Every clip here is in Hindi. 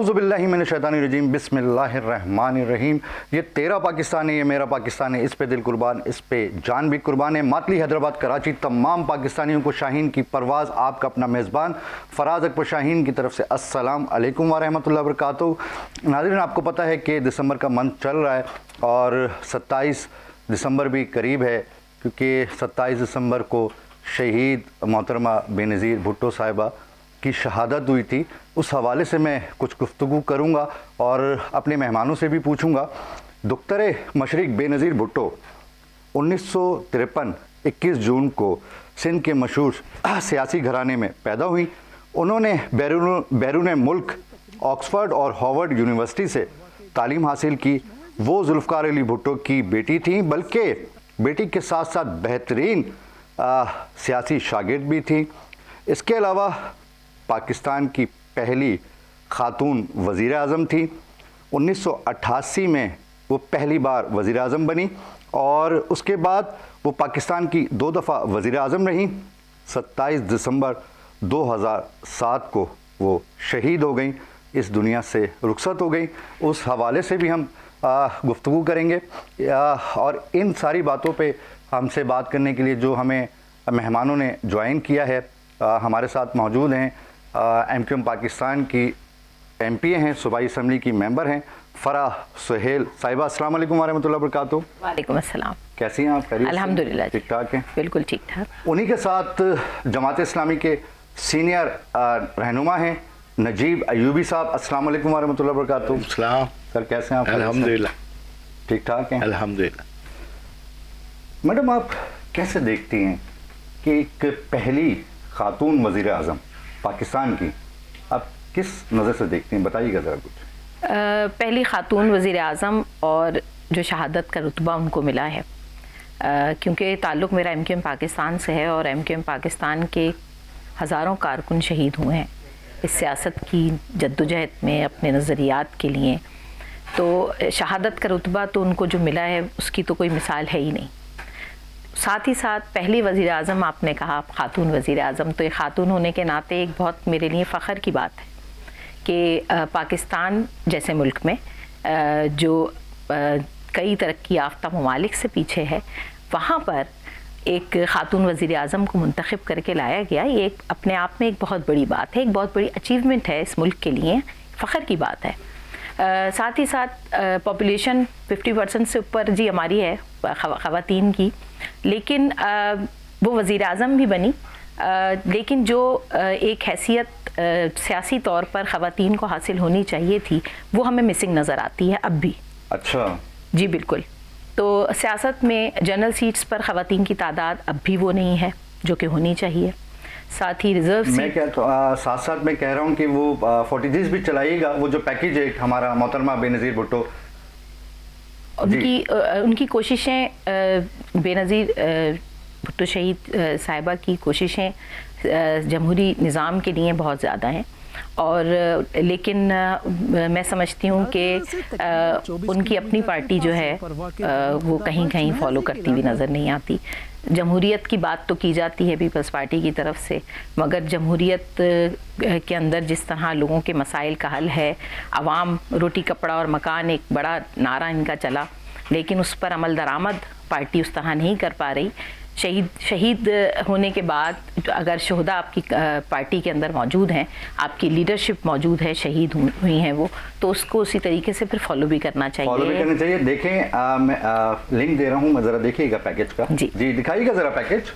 आऊज़ुबिल्लाहि मिनश्शैतानिर्रजीम बिस्मिल्लाहिर्रहमानिर्रहीम। ये तेरा पाकिस्तान है, ये मेरा पाकिस्तान है, इस पे दिल कुर्बान, इस पे जान भी कुर्बान है। मातली, हैदराबाद, कराची, तमाम पाकिस्तानियों को शाहीन की परवाज़, आपका अपना मेज़बान फ़राज़ अकबर शाहीन की तरफ से अस्सलाम अलैकुम व रहमतुल्लाहि व बरकातुहू। नाज़रीन, आपको पता है कि दिसंबर का मंथ चल रहा है और 27 दिसंबर भी करीब है, क्योंकि 27 दिसंबर को शहीद मोहतरमा बेनज़ीर भुट्टो साहिबा की शहादत हुई थी। उस हवाले से मैं कुछ गुफ्तगू करूँगा और अपने मेहमानों से भी पूछूँगा। दुख्तर मशरिक बेनज़ीर भुट्टो 1953 21 जून को सिंध के मशहूर सियासी घराने में पैदा हुई। उन्होंने बैरून मुल्क ऑक्सफर्ड और हार्वर्ड यूनिवर्सिटी से तालीम हासिल की। वो जुल्फ़कार अली भुट्टो की बेटी थी, बल्कि बेटी के साथ साथ बेहतरीन सियासी शागिर्द भी थी। इसके अलावा पाकिस्तान की पहली ख़ातून वज़ीर आज़म थी। 1988 में वो पहली बार वज़ीर आज़म बनी और उसके बाद वो पाकिस्तान की 2 दफ़ा वज़ीर आज़म रहीं। 27 दिसंबर 2007 को वो शहीद हो गई, इस दुनिया से रुखसत हो गई। उस हवाले से भी हम गुफ्तगू करेंगे और इन सारी बातों पे हमसे बात करने के लिए जो हमें मेहमानों ने ज्वाइन किया है, हमारे साथ मौजूद हैं MQM पाकिस्तान की MP हैं, सूबाई असम्बली की मेंबर हैं फ़राह सुहेल साहिबा। अस्सलाम वालेकुम व रहमतुल्लाहि व बरकातुहू। वालेकुम अस्सलाम। कैसी हैं आप? अल्हम्दुलिल्लाह, ठीक ठाक हैं? बिल्कुल ठीक ठाक। उन्हीं के साथ जमात इस्लामी के सीनियर रहनुमा हैं नजीब अयूबी साहब। अस्सलाम वालेकुम व रहमतुल्लाहि व बरकातुहू। सलाम सर, कैसे हैं आप? अल्हम्दुलिल्लाह, ठीक ठाक हैं? अल्हम्दुलिल्लाह। मैडम, आप कैसे देखती हैं कि एक पहली खातून वज़ीर आज़म पाकिस्तान की, आप किस नज़र से देखती हैं? बताइएगा ज़रा कुछ। पहली ख़ातून वज़ीर आज़म और जो शहादत का रुतबा उनको मिला है, क्योंकि ताल्लुक़ मेरा MQM पाकिस्तान से है और MQM पाकिस्तान के हज़ारों कारकुन शहीद हुए हैं इस सियासत की जद्दोजहद में अपने नज़रियात के लिए। तो शहादत का रुतबा तो उनको जो मिला है उसकी तो कोई मिसाल है ही नहीं। साथ ही साथ पहली वज़ीर आज़म आपने कहा, ख़ातून वज़ीर आज़म, तो ये ख़ातून होने के नाते एक बहुत मेरे लिए फ़ख्र की बात है कि पाकिस्तान जैसे मुल्क में जो कई तरक्की याफ्ता ममालिक से पीछे है, वहाँ पर एक ख़ातून वज़ीर आज़म को मुंतखब करके लाया गया। ये एक अपने आप में एक बहुत बड़ी बात है, एक बहुत बड़ी अचीवमेंट है इस मुल्क के लिए, फ़ख्र की बात है। साथ ही साथ पॉपुलेशन 50% से ऊपर जी हमारी है ख़वातीन की, लेकिन वो वज़ीर आज़म भी बनी, लेकिन जो एक हैसियत सियासी तौर पर ख़वातीन को हासिल होनी चाहिए थी वो हमें मिसिंग नज़र आती है अब भी। अच्छा जी बिल्कुल। तो सियासत में जनरल सीट्स पर ख़वातीन की तादाद अब भी वो नहीं है जो कि होनी चाहिए। साथ ही रिजर्व मैं साथ साथ मैं कह रहा हूँ कि वो 40Gs भी चलाइएगा, वो जो पैकेज है हमारा मोहतरमा बेनज़ीर भुट्टो, उनकी कोशिशें, बेनज़ीर भुट्टो शहीद साहिबा की कोशिशें जमहूरी निज़ाम के लिए बहुत ज़्यादा हैं और लेकिन मैं समझती हूँ कि उनकी अपनी पार्टी जो है वो कहीं कहीं फॉलो करती हुई नज़र नहीं आती। जमहूरियत की बात तो की जाती है पीपल्स पार्टी की तरफ से, मगर जमहूरियत के अंदर जिस तरह लोगों के मसाइल का हल है, आवाम रोटी कपड़ा और मकान एक बड़ा नारा इनका चला, लेकिन उस पर अमल दरामद पार्टी उस तरह नहीं कर पा रही। शहीद होने के बाद अगर शोहदा आपकी पार्टी के अंदर मौजूद हैं, आपकी लीडरशिप मौजूद है, शहीद हुई हैं वो, तो उसको उसी तरीके से फिर फॉलो भी करना चाहिए। देखें, मैं लिंक दे रहा हूँ, मैं ज़रा देखिएगा पैकेज का। जी दिखाइएगा ज़रा पैकेज।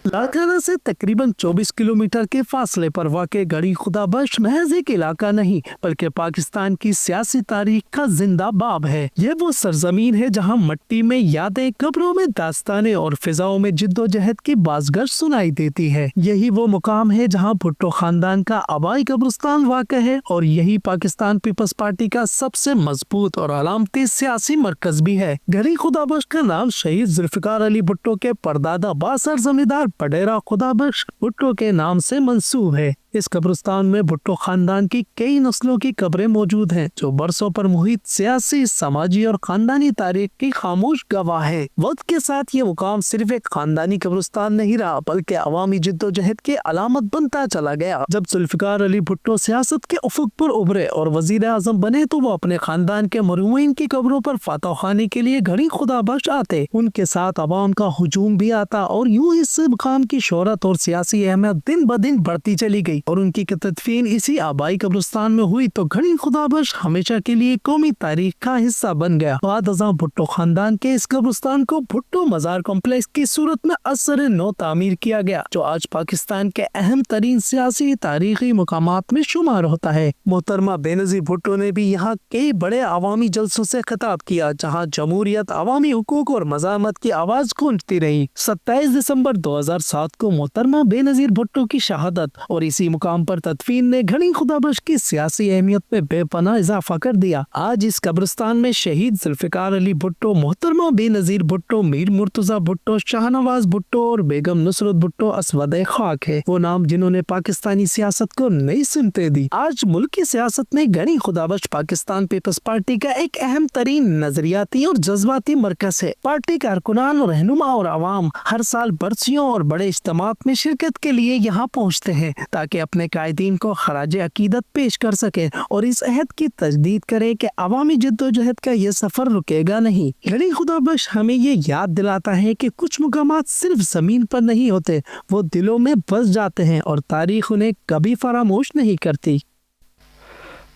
लाड़काना से तकरीबन 24 किलोमीटर के फासले पर वाक़ गढ़ी खुदाबख्श महज एक इलाका नहीं बल्कि पाकिस्तान की सियासी तारीख का जिंदा बाब है। ये वो सरजमीन है जहां मट्टी में यादें, कब्रों में दास्तानें और फिजाओं में जिद्दोजहद की बाज़गश सुनाई देती है। यही वो मुकाम है जहां भुट्टो खानदान का आबाई कब्रिस्तान वाक़ है और यही पाकिस्तान पीपल्स पार्टी का सबसे मजबूत और अलामती सियासी मरकज भी है। गढ़ी खुदाबख्श का नाम शहीद जुल्फ़कार अली भुट्टो के परदादा बासर जमींदार पडेरा खुदाबख्श भुट्टो के नाम से मंसूब है। इस कब्रिस्तान में भुट्टो खानदान की कई नस्लों की कब्रें मौजूद हैं, जो बरसों पर मुहित सियासी, समाजी और खानदानी तारीख की खामोश गवाह है। वक्त के साथ ये मुकाम सिर्फ एक खानदानी कब्रिस्तान नहीं रहा, बल्कि अवामी जिद्दोजहद की अलामत बनता चला गया। जब जुल्फिकार अली भुट्टो सियासत के उफुक पर उभरे और वजीर आजम बने, तो वो अपने खानदान के मरहूमीन की कब्रों पर फातह खाने के लिए घड़ी खुदा बख्श आते। उनके साथ अवाम का हुजूम भी आता और यूं इस मुकाम की शोहरत और सियासी अहमियत दिन ब दिन बढ़ती चली गई और उनकी तदफीन इसी आबाई कब्रिस्तान में हुई तो घड़ी खुदा बख्श हमेशा के लिए कौमी तारीख का हिस्सा बन गया। बाद अज़ां भुट्टो खानदान के इस कब्रिस्तान को भुट्टो मजार कॉम्प्लेक्स की सूरत में असर नो तामीर किया गया, जो आज पाकिस्तान के अहम तरीन सियासी तारीखी मुकामात में शुमार होता है। मोहतरमा बेनज़ीर भुट्टो ने भी यहाँ कई बड़े अवामी जलसों से खिताब किया, जहाँ जमहूरियत, अवामी हुकूक और मज़ामत की आवाज गूंजती रही। 27 दिसंबर 2007 को मोहतरमा बेनज़ीर भुट्टो की शहादत और इसी मुकाम पर तदफीन ने घड़ी खुदा बख्श की सियासी अहमियत में बेपनाह इजाफा कर दिया। आज इस कब्रिस्तान में शहीद जुल्फिकार अली भुट्टो, मोहतरमा बेनज़ीर भुट्टो, मीर मुर्तज़ा भुट्टो, शाहनवाज भुट्टो और बेगम नुसरत भुट्टो असवदे खाक है, वो नाम जिन्होंने पाकिस्तानी सियासत को नई सिमतें दी। आज मुल्क की सियासत में घड़ी खुदा बख्श पाकिस्तान पीपल्स पार्टी का एक अहम तरीन नजरियाती और जज्बाती मरकज है। पार्टी कारकुनान, रहनुमा और आवाम हर साल बरसियों और बड़े इज्तिमात में शिरकत के लिए यहाँ पहुँचते हैं, ताकि अपने कायदीन को खराज अकीदत पेश कर सके और इस अहद की तजदीद करे कि अवामी जद्दोजहद का ये सफर रुकेगा नहीं। घड़ी खुदा बख्श हमें ये याद दिलाता है कि कुछ मुकामात सिर्फ जमीन पर नहीं होते, वो दिलों में बस जाते हैं और तारीख उन्हें कभी फरामोश नहीं करती।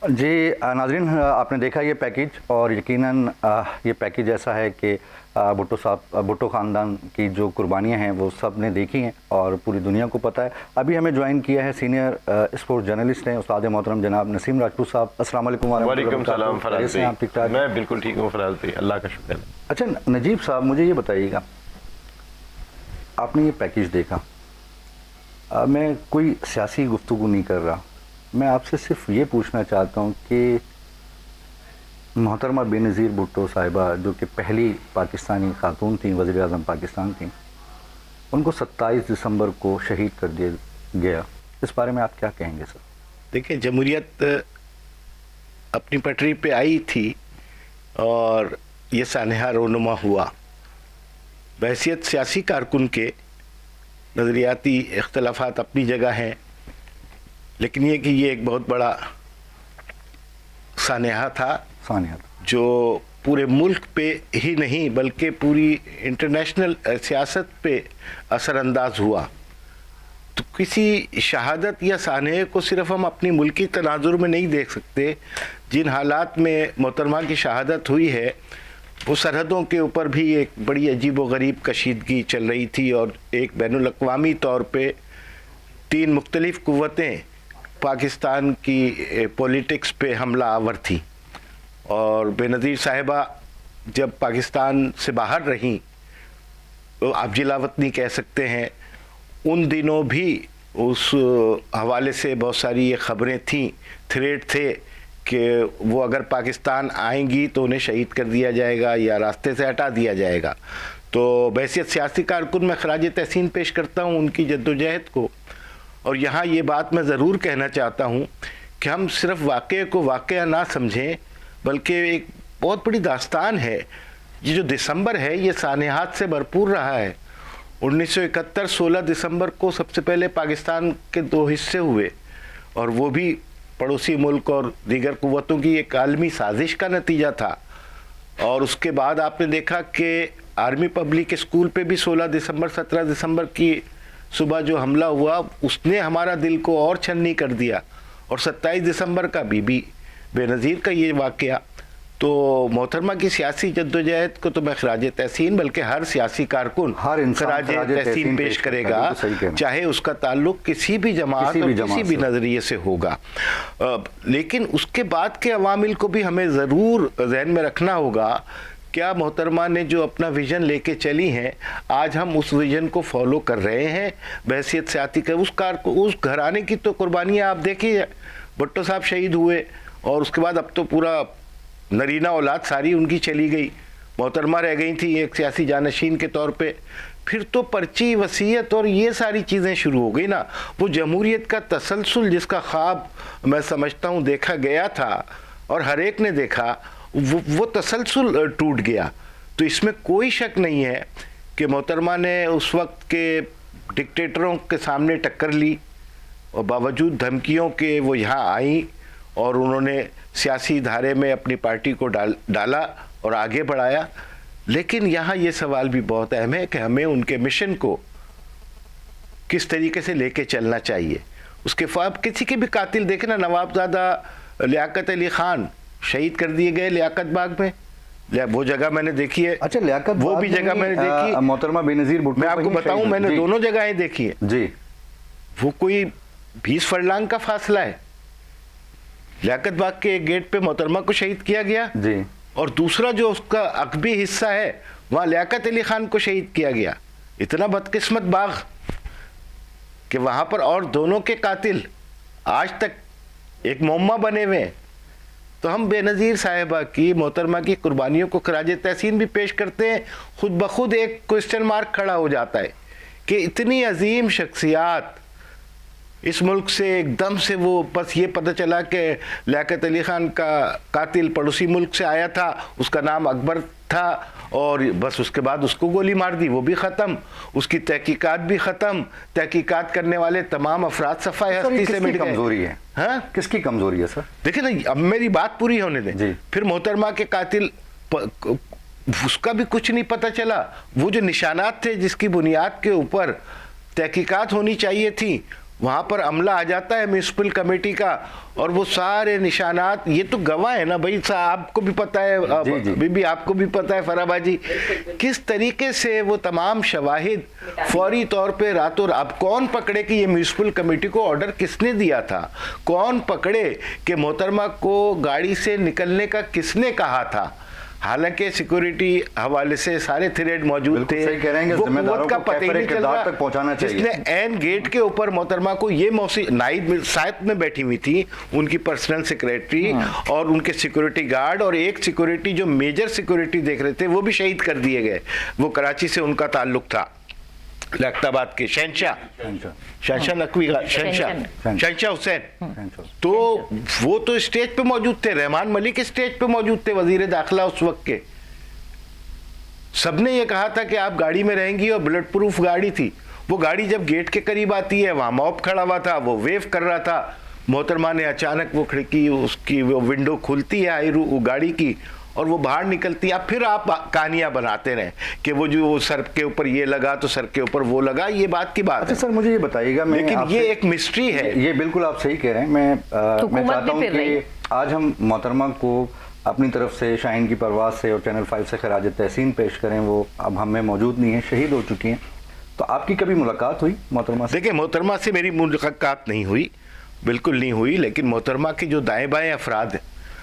जी नाज़रीन, आपने देखा ये पैकेज और यकीनन ये पैकेज ऐसा है कि भुट्टो साहब, भुट्टो ख़ानदान की जो कुर्बानियाँ हैं वो सब ने देखी हैं और पूरी दुनिया को पता है। अभी हमें ज्वाइन किया है सीनियर स्पोर्ट्स जर्नलिस्ट हैं उस्ताद मोहतरम जनाब नसीम राजपूत साहब। अस्सलाम वालेकुम। वालेकुम सलाम फराज भाई। आप ठीक ठाक? मैं बिल्कुल ठीक हूँ फराज भाई, अल्लाह का शुक्र है। अच्छा नजीब साहब, मुझे ये बताइएगा, आपने ये पैकेज देखा, मैं कोई सियासी गुफ्तगू नहीं कर रहा, मैं आपसे सिर्फ ये पूछना चाहता हूँ कि मोहतरमा बेनज़ीर भुट्टो साहिबा, जो कि पहली पाकिस्तानी खातून थी, वज़ीर आज़म पाकिस्तान थी, उनको 27 दिसंबर को शहीद कर दिया गया, इस बारे में आप क्या कहेंगे सर? देखिए, जमहूरियत अपनी पटरी पे आई थी और ये सानहा रोनुमा हुआ। बहैसियत सियासी कारकुन के नज़रियाती इख्तलाफात अपनी जगह हैं, लेकिन ये कि ये एक बहुत बड़ा सानहा था जो पूरे मुल्क पे ही नहीं बल्कि पूरी इंटरनेशनल सियासत पे असरअंदाज हुआ। तो किसी शहादत या सानहे को सिर्फ हम अपनी मुल्की तनाजुर में नहीं देख सकते। जिन हालात में मोहतरमा की शहादत हुई है, वो सरहदों के ऊपर भी एक बड़ी अजीब व गरीब कशीदगी चल रही थी और एक बैनुल अक़वामी तौर पे 3 मुख्तलिफ़ क़ुव्वतें पाकिस्तान की पॉलिटिक्स पे हमला आवर थी। और बेनज़ीर साहिबा जब पाकिस्तान से बाहर रहीं, तो आप जिलावतनी कह सकते हैं, उन दिनों भी उस हवाले से बहुत सारी ये ख़बरें थीं, थ्रेट थे कि वो अगर पाकिस्तान आएंगी तो उन्हें शहीद कर दिया जाएगा या रास्ते से हटा दिया जाएगा। तो बहैसियत सियासी कारकुन में खराज तहसीन पेश करता हूँ उनकी जद्दोजहद को। और यहाँ ये बात मैं ज़रूर कहना चाहता हूँ कि हम सिर्फ वाक़े को वाक़या ना समझें, बल्कि एक बहुत बड़ी दास्तान है। ये जो दिसंबर है ये सानहात से भरपूर रहा है। 1971 16 दिसंबर को सबसे पहले पाकिस्तान के 2 हिस्से हुए और वो भी पड़ोसी मुल्क और दीगर कुव्वतों की एक आलमी साजिश का नतीजा था। और उसके बाद आपने देखा कि आर्मी पब्लिक स्कूल पे भी 16 दिसंबर 17 दिसंबर की सुबह जो हमला हुआ उसने हमारा दिल को और छन्नी कर दिया। और 27 दिसंबर का बीबी बेनज़ीर का ये वाक़या, तो मोहतरमा की सियासी जद्दोजहद को तो मैं खराज तहसीन बल्कि हर सियासी कारकुन खराज तहसीन पेश करेगा, चाहे उसका ताल्लुक किसी भी जमात और किसी भी नज़रिए से होगा। लेकिन उसके बाद के अवामिल को भी हमें ज़रूर जहन में रखना होगा। क्या मोहतरमा ने जो अपना विज़न लेके चली हैं, आज हम उस विज़न को फॉलो कर रहे हैं? बहैसियत सियासी का उस घराने की तो कुर्बानियाँ आप देखिए, भुट्टो साहब शहीद हुए और उसके बाद अब तो पूरा नरीना औलाद सारी उनकी चली गई। मोहतरमा रह गई थी एक सियासी जानशीन के तौर पे, फिर तो पर्ची, वसीयत और ये सारी चीज़ें शुरू हो गई ना। वो जमहूरियत का तसलसल जिसका ख्वाब मैं समझता हूँ देखा गया था और हर एक ने देखा, वो तसलसल टूट गया। तो इसमें कोई शक नहीं है कि मोहतरमा ने उस वक्त के डिक्टेटरों के सामने टक्कर ली और बावजूद धमकियों के वो यहाँ आई और उन्होंने सियासी धारे में अपनी पार्टी को डाला और आगे बढ़ाया। लेकिन यहाँ ये सवाल भी बहुत अहम है कि हमें उनके मिशन को किस तरीके से लेके चलना चाहिए। उसके ख्वाब किसी के भी कातिल देखे ना, नवाबजादा लियाकत अली खान शहीद कर दिए गए लियाकत बाग में, वो जगह मैंने देखी है। अच्छा, लियाकत वो भी जगह मैंने देखी, मोहतरमा बेनज़ीर भुट्टो। मैं आपको बताऊं, मैंने दोनों जगहें देखी है जी। वो कोई 20 फरलांग का फासला है। लियाकत बाग के एक गेट पे मोहतरमा को शहीद किया गया जी, और दूसरा जो उसका अकबी हिस्सा है वहाँ लियाकत अली खान को शहीद किया गया। इतना बदकिस्मत बाग कि वहाँ पर और दोनों के कातिल आज तक एक मुअम्मा बने हुए हैं। तो हम बेनज़ीर साहिबा की, मोहतरमा की कुर्बानियों को खराज तहसीन भी पेश करते हैं। खुद ब खुद एक क्वेश्चन मार्क खड़ा हो जाता है कि इतनी अजीम शख्सियात इस मुल्क से एकदम से, वो बस ये पता चला कि लियाकत अली खान का कातिल पड़ोसी मुल्क से आया था, उसका नाम अकबर था और बस उसके बाद उसको गोली मार दी, वो भी ख़त्म, उसकी तहकीकात भी ख़त्म, तहकीकात करने वाले तमाम अफराद सफ़ाई हस्ती से मिट गए। कमजोरी है, हाँ, किसकी कमजोरी है सर? देखिए ना, अब मेरी बात पूरी होने दें। फिर मोहतरमा के कातिल उसका भी कुछ नहीं पता चला। वो जो निशानात थे जिसकी बुनियाद के ऊपर तहकीकात होनी चाहिए थी, वहाँ पर अमला आ जाता है म्यूनसिपल कमेटी का और वो सारे निशानात, ये तो गवाह है ना भाई साहब, आपको भी पता है, बीबी आपको भी पता है फराबाजी, किस तरीके से वो तमाम शवाहिद फौरी तौर पे रातों रात। अब कौन पकड़े कि ये म्यूनसिपल कमेटी को ऑर्डर किसने दिया था? कौन पकड़े कि मोहतरमा को गाड़ी से निकलने का किसने कहा था? हालांकि सिक्योरिटी हवाले से सारे थ्रेड मौजूद थे, सही कह रहे हैं, वो जिम्मेदारों का को पता ही नहीं चल रहा तक पहुंचाना चाहिए। जिसने एन गेट के ऊपर मोहतरमा को ये मौसी नाइब साथ में बैठी हुई थी, उनकी पर्सनल सेक्रेटरी और उनके सिक्योरिटी गार्ड और एक सिक्योरिटी जो मेजर सिक्योरिटी देख रहे थे, वो भी शहीद कर दिए गए। वो कराची से उनका ताल्लुक था, लखताबाद के शहंशाह नकवी शहंशाह हुसैन। तो वो तो स्टेज पे मौजूद थे, रहमान मलिक स्टेज पे मौजूद थे, वजीर दाखिला उस वक्त के। सबने ये कहा था कि आप गाड़ी में रहेंगी और बुलेट प्रूफ गाड़ी थी। वो गाड़ी जब गेट के करीब आती है, वहाँ मॉब खड़ा हुआ था, वो वेव कर रहा था। मोहतरमा ने अचानक वो खिड़की, उसकी वो विंडो खुलती है वो गाड़ी की और वो बाहर निकलती है। फिर आप कहानियां बनाते रहे कि वो जो सर के ऊपर ये लगा तो सर के ऊपर वो लगा, ये बात की बात अच्छा है। सर, मुझे ये बताइएगा, लेकिन ये एक मिस्ट्री है। ये बिल्कुल आप सही कह रहे हैं। मैं चाहता हूँ कि आज हम मोहतरमा को अपनी तरफ से, शाहीन की परवाज़ से और चैनल 5 से खराज तहसीन पेश करें। वो अब हम में मौजूद नहीं है, शहीद हो चुकी हैं। तो आपकी कभी मुलाकात हुई मोहतरमा से? देखिए, मोहतरमा से मेरी मुलाकात नहीं हुई, बिल्कुल नहीं हुई। लेकिन मोहतरमा के जो दाएं बाएं अफराद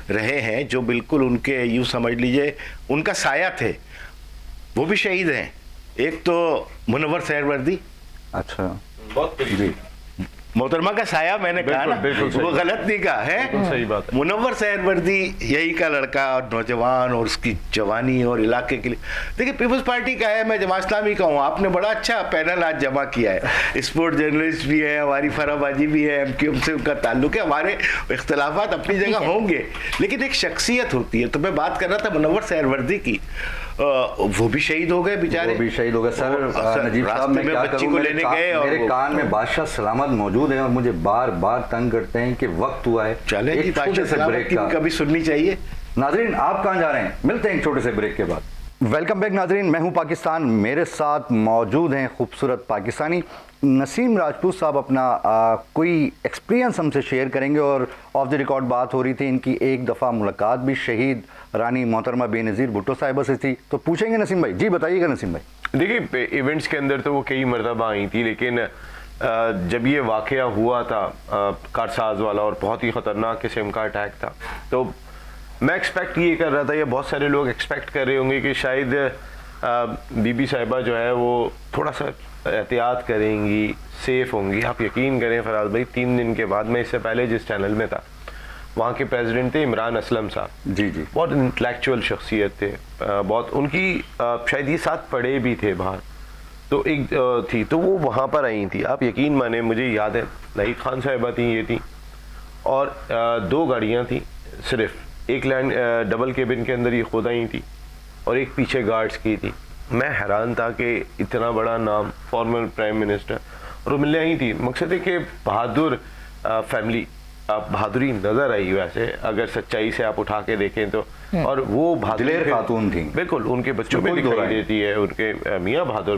रहे हैं, जो बिल्कुल उनके, यूँ समझ लीजिए उनका साया थे, वो भी शहीद हैं। एक तो मुनव्वर सहरवर्दी, अच्छा जी, मोहतरमा का साया, मैंने कहा ना, वो गलत नहीं कहा है, सही बात है। मुनव्वर सहरवर्दी यही का लड़का और नौजवान और उसकी जवानी और इलाके के लिए। देखिए, पीपल्स पार्टी का है, मैं जमात इस्लामी का हूँ। आपने बड़ा अच्छा पैनल आज जमा किया है, स्पोर्ट जर्नलिस्ट भी है, हमारी फराबाजी भी है, MQM से उनका ताल्लुक है। हमारे इख्तलाफात अपनी जगह होंगे, लेकिन एक शख्सियत होती है। तो मैं बात कर रहा था मुनव्वर सहरवर्दी की, वो भी शहीद हो गए बेचारे, वो भी शहीद हो गए। सर नजीब साहब, मैं क्या करूं, मेरे कान में बादशाह सलामत मौजूद है और मुझे बार बार तंग करते हैं कि वक्त हुआ है। चले जी, एक छोटे से ब्रेक की कभी सुननी चाहिए। नाजरीन, आप कहां जा रहे हैं? मिलते हैं एक छोटे से ब्रेक के बाद। वेलकम बैक नाजरीन, मैं हूं पाकिस्तान। मेरे साथ मौजूद हैं खूबसूरत पाकिस्तानी नसीम राजपूत साहब। अपना कोई एक्सपीरियंस हमसे शेयर करेंगे और ऑफ द रिकॉर्ड बात हो रही थी इनकी एक दफ़ा मुलाकात भी शहीद रानी मोहतरमा बेनज़ीर भुट्टो साहिबा से थी। तो पूछेंगे नसीम भाई। जी बताइएगा नसीम भाई। देखिए, इवेंट्स के अंदर तो वो कई मरतबा आई थी, लेकिन जब ये वाक़या हुआ था कारसाज वाला और बहुत ही ख़तरनाक किस्म का अटैक था, तो मैं एक्सपेक्ट ये कर रहा था, या बहुत सारे लोग एक्सपेक्ट कर रहे होंगे कि शायद बीबी साहिबा जो है वो थोड़ा सा एहतियात करेंगी, सेफ़ होंगी। आप यकीन करें फराज भाई, 3 दिन के बाद, मैं इससे पहले जिस चैनल में था, वहाँ के प्रेसिडेंट थे इमरान असलम साहब। जी जी। बहुत इंटेलेक्चुअल शख्सियत थे, बहुत उनकी शायद ये साथ पढ़े भी थे बाहर। तो एक थी, तो वो वहाँ पर आई थी। आप यकीन माने, मुझे याद है लाहिक खान साहिबा थी, ये थी, और 2 गाड़ियाँ थी सिर्फ। एक लैंड डबल केबिन के अंदर ये खुद आई थी और एक पीछे गार्ड्स की थी। मैं हैरान था कि इतना बड़ा नाम, फॉर्मर प्राइम मिनिस्टर, और वो मिलने आई थी। मकसद है कि बहादुर फैमिली, बहादुरी नजर आई वैसे अगर सच्चाई से आप उठा के देखें तो। और वो दिलेर खातून थी, बिल्कुल उनके बच्चों में दिखाई देती है। उनके मियाँ बहादुर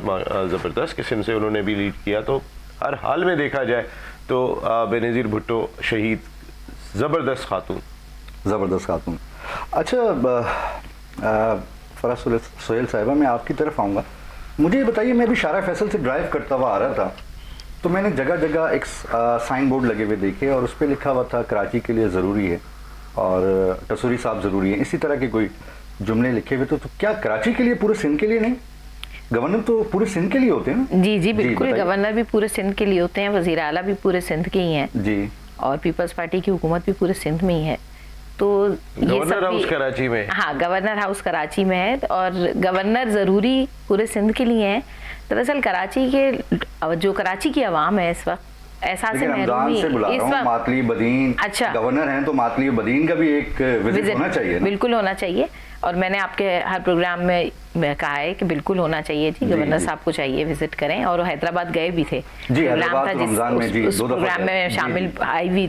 ज़बरदस्त किस्म से उन्होंने भी लीड किया। तो हर हाल में देखा जाए तो बेनज़ीर भुट्टो शहीद, ज़बरदस्त खातून, ज़बरदस्त खातून। अच्छा फराज सोहेल साहिबा, मैं आपकी तरफ आऊँगा। मुझे ये बताइए, मैं भी शारा फैसल से ड्राइव करता हुआ आ रहा था, तो मैंने जगह जगह एक साइन बोर्ड लगे हुए देखे और उस पर लिखा हुआ था कराची के लिए ज़रूरी है और टसूरी साहब ज़रूरी है, इसी तरह के कोई जुमले लिखे हुए। तो क्या कराची के लिए, पूरे सिंध के लिए नहीं? गवर्नर तो पूरे सिंध के लिए होते हैं ना? जी जी बिल्कुल, गवर्नर भी पूरे सिंध के लिए होते हैं, वज़ीर आला भी पूरे सिंध के ही हैं जी, और पीपल्स पार्टी की हुकूमत भी पूरे सिंध में ही है। तो गवर्नर हाउस कराची में, हाँ गवर्नर हाउस कराची में है और गवर्नर ज़रूरी पूरे सिंध के लिए है। दरअसल कराची के जो कराची की आवाम है इस वक्त एहसास महरूमी, से बुला रहा हूं, मातली बदीन, अच्छा गवर्नर हैं तो मातली बदीन का भी एक विजिट होना चाहिए ना? बिल्कुल होना चाहिए, और मैंने आपके हर प्रोग्राम में कहा है कि बिल्कुल होना चाहिए जी, गवर्नर साहब को चाहिए विजिट करें। और हैदराबाद गए भी थे, प्रोग्राम था उस प्रोग्राम में शामिल आई हुई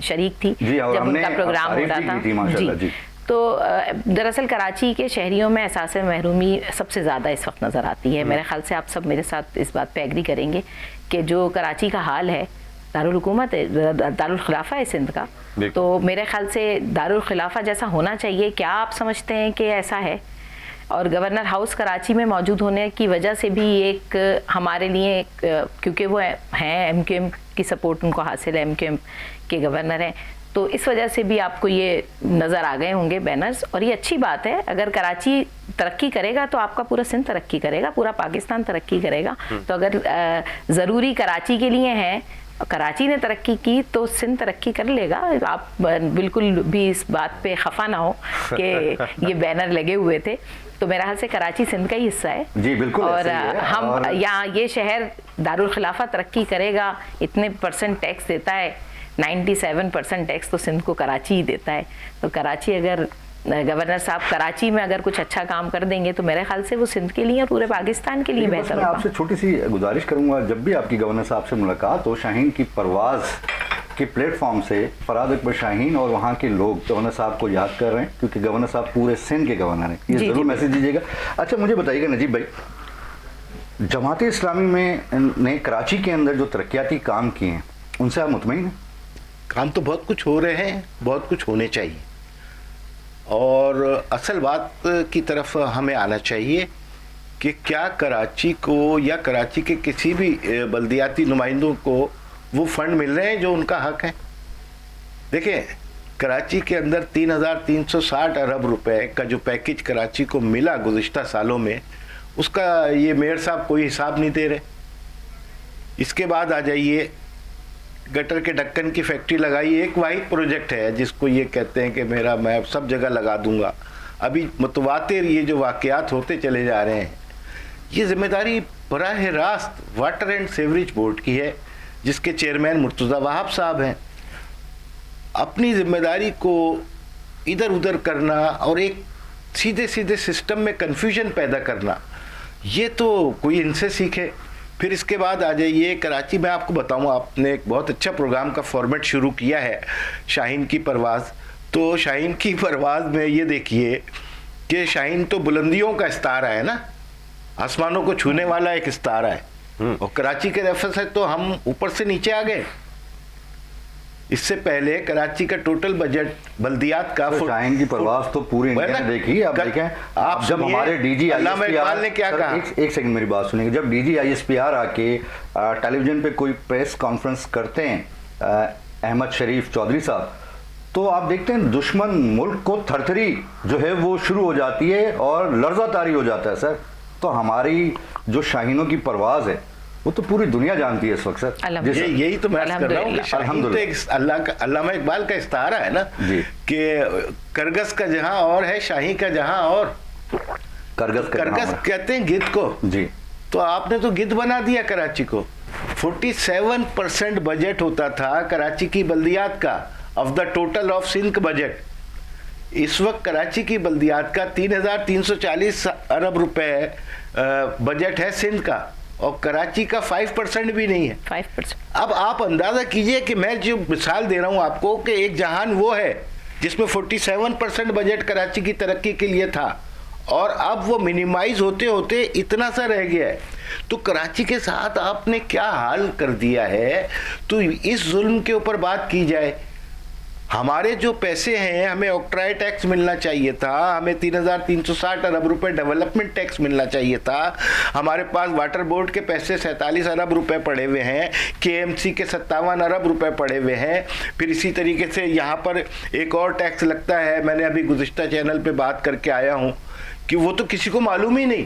शरीक थी जब उनका प्रोग्राम हो रहा था जी। तो दरअसल कराची के शहरियों में एहसास महरूमी सबसे ज़्यादा इस वक्त नज़र आती है। मेरे ख्याल से आप सब मेरे साथ इस बात पे एग्री करेंगे कि जो कराची का हाल है, दारुल हुकूमत है, दारुल खिलाफा है सिंध का, तो मेरे ख्याल से दारुल खिलाफा जैसा होना चाहिए। क्या आप समझते हैं कि ऐसा है? और गवर्नर हाउस कराची में मौजूद होने की वजह से भी एक हमारे लिए क्योंकि वो हैं MQM की सपोर्ट उनको हासिल है, MQM के गवर्नर हैं, तो इस वजह से भी आपको ये नज़र आ गए होंगे बैनर्स। और ये अच्छी बात है, अगर कराची तरक्की करेगा तो आपका पूरा सिंध तरक्की करेगा, पूरा पाकिस्तान तरक्की करेगा। तो अगर ज़रूरी कराची के लिए है, कराची ने तरक्की की तो सिंध तरक्की कर लेगा। आप बिल्कुल भी इस बात पे खफा ना हो कि ये बैनर लगे हुए थे। तो मेरा हाल से कराची सिंध का ही हिस्सा है जी, बिल्कुल। और हम यहाँ ये शहर दारुल खिलाफा तरक्की करेगा, इतने % टैक्स देता है, 97% टैक्स तो सिंध को कराची ही देता है। तो कराची, अगर गवर्नर साहब कराची में अगर कुछ अच्छा काम कर देंगे तो मेरे ख्याल से वो सिंध के लिए और पूरे पाकिस्तान के लिए बेहतर होगा। मैं आपसे छोटी सी गुजारिश करूंगा, जब भी आपकी गवर्नर साहब से मुलाकात हो, शाहीन की परवाज़ के प्लेटफॉर्म से फराद अकबर शाहीन और वहाँ के लोग गवर्नर साहब को याद कर रहे हैं, क्योंकि गवर्नर साहब पूरे सिंध के गवर्नर हैं, ये ज़रूर मैसेज दीजिएगा। अच्छा, मुझे बताइएगा नजीब भाई, जमात इस्लामी में ने कराची के अंदर जो तरक्याती काम किए हैं उनसे आप मुतमईन हैं? काम तो बहुत कुछ हो रहे हैं, बहुत कुछ होने चाहिए, और असल बात की तरफ हमें आना चाहिए कि क्या कराची को या कराची के किसी भी बल्दियाती नुमाइंदों को वो फंड मिल रहे हैं जो उनका हक है। देखिए, कराची के अंदर 3,360 अरब रुपए का जो पैकेज कराची को मिला गुज़िश्ता सालों में, उसका ये मेयर साहब कोई हिसाब नहीं दे रहे। इसके बाद आ जाइए, गटर के ढक्कन की फैक्ट्री लगाई, एक वाहिद प्रोजेक्ट है जिसको ये कहते हैं कि मैं सब जगह लगा दूंगा। अभी मुतवातिर ये जो वाक़यात होते चले जा रहे हैं, ये जिम्मेदारी बराह रास्त वाटर एंड सीवरेज बोर्ड की है, जिसके चेयरमैन मुर्तज़ा वहाब साहब हैं। अपनी जिम्मेदारी को इधर उधर करना और एक सीधे सीधे सिस्टम में कन्फ्यूजन पैदा करना, ये तो कोई इनसे सीखे। फिर इसके बाद आ जाइए कराची में, आपको बताऊँ, आपने एक बहुत अच्छा प्रोग्राम का फॉर्मेट शुरू किया है, शाहीन की परवाज़। तो शाहीन की परवाज़ में ये देखिए कि शाहीन तो बुलंदियों का इस्तारा है ना, आसमानों को छूने वाला एक इस्तारा है, और कराची के रेफर से तो हम ऊपर से नीचे आ गए। इससे पहले कराची का टोटल बजट बल्दियात का, तो शाहीन की परवाज़ तो पूरी इंडिया ने देखी। आप देखें, आप जब हमारे DG ISPR ने क्या कहा, एक सेकंड मेरी बात सुनिए, जब DG ISPR आके टेलीविजन पे कोई प्रेस कॉन्फ्रेंस करते हैं, अहमद शरीफ चौधरी साहब, तो आप देखते हैं दुश्मन मुल्क को थरथरी जो है वो शुरू हो जाती है और लर्जा तारी हो जाता है सर। तो हमारी जो शाहीनों की परवाज़ है वो तो पूरी दुनिया जानती है इस वक्त सर। अल्हम्दुलिल्लाह। यही तो मैं अर्ज कर रहा हूँ कि शाहीन तो एक अल्लामा इकबाल का इस्तारा है ना जी। कि करगस का जहां और है, शाही का जहां और। करगस कहते हैं गिद्ध को जी। तो आपने तो गिद्ध बना दिया कराची को। 47% बजट होता था कराची की बल्दियात का of the total of Sindh budget. इस वक्त कराची की बल्दियात का 3,340 अरब रुपए बजट है सिंध का, और कराची का 5% भी नहीं है। 5%। अब आप अंदाजा कीजिए कि मैं जो मिसाल दे रहा हूं आपको कि एक जहान वो है जिसमें 47% बजट कराची की तरक्की के लिए था, और अब वो मिनिमाइज होते होते इतना सा रह गया है। तो कराची के साथ आपने क्या हाल कर दिया है। तो इस जुल्म के ऊपर बात की जाए, हमारे जो पैसे हैं, हमें ऑक्ट्राय टैक्स मिलना चाहिए था, हमें 3,360 अरब रुपए डेवलपमेंट टैक्स मिलना चाहिए था, हमारे पास वाटर बोर्ड के पैसे 47 अरब रुपए पड़े हुए हैं, KMC के 57 अरब रुपए पड़े हुए हैं। फिर इसी तरीके से यहाँ पर एक और टैक्स लगता है, मैंने अभी गुज़िश्ता चैनल पे बात करके आया हूँ कि वो तो किसी को मालूम ही नहीं,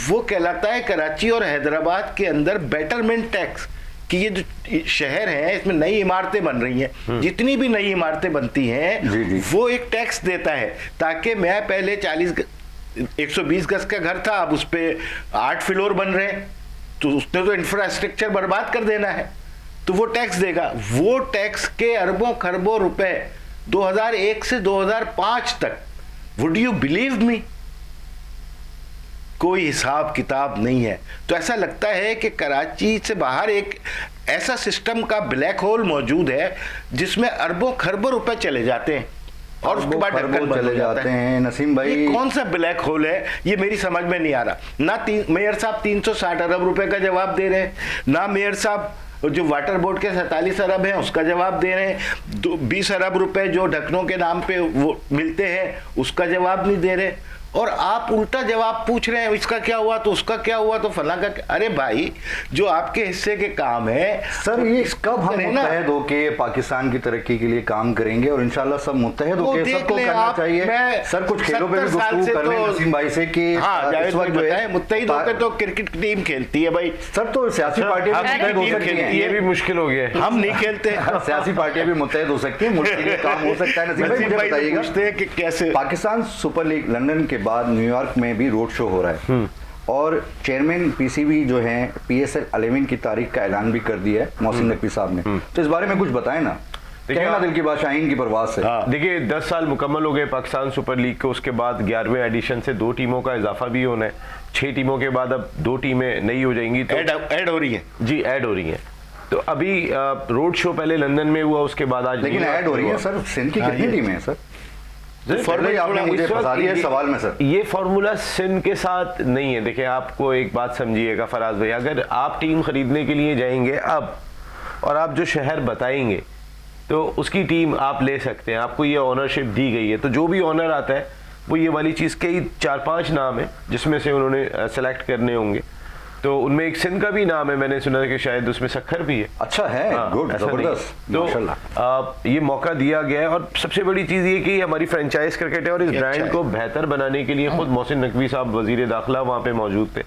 वो कहलाता है कराची और हैदराबाद के अंदर बेटरमेंट टैक्स, कि ये जो शहर है इसमें नई इमारतें बन रही हैं, जितनी भी नई इमारतें बनती हैं जी जी। वो एक टैक्स देता है, ताकि मैं पहले 120 गज का घर था, अब उस पे 8 फ्लोर बन रहे हैं, तो उसने तो इंफ्रास्ट्रक्चर बर्बाद कर देना है, तो वो टैक्स देगा। वो टैक्स के अरबों खरबों रुपए 2001 से 2005 तक, वुड यू बिलीव मी, कोई हिसाब किताब नहीं है। तो ऐसा लगता है कि कराची से बाहर एक ऐसा सिस्टम का ब्लैक होल मौजूद है जिसमें अरबों खरबों रुपए चले जाते हैं और उसके बाद ढक्कन बंद हो जाता है। नसीम भाई, ये कौन सा ब्लैक होल है, ये मेरी समझ में नहीं आ रहा। ना मेयर साहब 360 अरब रुपए का जवाब दे रहे हैं, ना मेयर साहब जो वाटर बोर्ड के 47 अरब हैं उसका जवाब दे रहे हैं, 20 अरब रुपए जो ढक्कनों के नाम पे वो मिलते हैं उसका जवाब नहीं दे रहे, और आप उल्टा जवाब पूछ रहे हैं, इसका क्या हुआ तो उसका क्या हुआ तो फला का। अरे भाई, जो आपके हिस्से के काम है सर, ये कब हम मुत्तहद होके पाकिस्तान की तरक्की के लिए काम करेंगे, और इंशाल्लाह सब मुत्तहद होके सबको करना चाहिए। सर कुछ खेलों पे भी गुफ्तगू कर रहे हैं नसीम भाई से कि इस वक्त जो है मुत्तहद होकर तो क्रिकेट टीम खेलती है भाई। सर तो सियासी पार्टियां भी मुत्तहद हो सकती हैं, ये भी मुश्किल हो गया, हम नहीं खेलते। सियासी पार्टियां भी मुत्तहद हो सकती हैं, मुल्क के लिए काम हो सकता है। नसीम भाई मुझे बताइएगा कि कैसे पाकिस्तान सुपर लीग लंदन के बाद न्यूयॉर्क में भी रोड शो हो रहा है, और चेयरमैन PCB जो हैं PSL 11 की तारीख का ऐलान भी कर दिया है मोहसिन नकवी साहब ने, तो इस बारे में कुछ बताएं ना, कहना दिल की बात शाहीन की परवाज से। देखिए 10 साल मुकम्मल हो गए पाकिस्तान सुपर लीग को, उसके बाद 11वें एडिशन से 2 टीमों का इजाफा भी होना है, 6 टीमों के बाद अब 2 टीमें नई हो जाएंगी, तो ऐड हो रही है जी, ऐड हो रही है। तो अभी रोड शो पहले लंदन में हुआ, उसके बाद आज लेकिन ऐड हो रही है। सर सिंध की कितनी टीमें हैं सर? आपने मुझे फंसा दिया है सवाल में सर। ये फॉर्मूला सिंध के साथ नहीं है। देखिए आपको एक बात समझिएगा फराज भाई, अगर आप टीम खरीदने के लिए जाएंगे अब, और आप जो शहर बताएंगे तो उसकी टीम आप ले सकते हैं, आपको ये ऑनरशिप दी गई है, तो जो भी ऑनर आता है वो ये वाली चीज़, कई 4-5 नाम है जिसमें से उन्होंने सेलेक्ट करने होंगे, तो उनमें एक सिंध का भी नाम है, मैंने सुना कि शायद उसमें सखर भी है। अच्छा है, गुड, जबरदस्त, तो ये मौका दिया गया है, और सबसे बड़ी चीज़ ये कि हमारी फ्रेंचाइज क्रिकेट है, और इस ब्रांड को बेहतर बनाने के लिए खुद मोहसिन नकवी साहब वजीर दाखिला वहाँ पे मौजूद थे,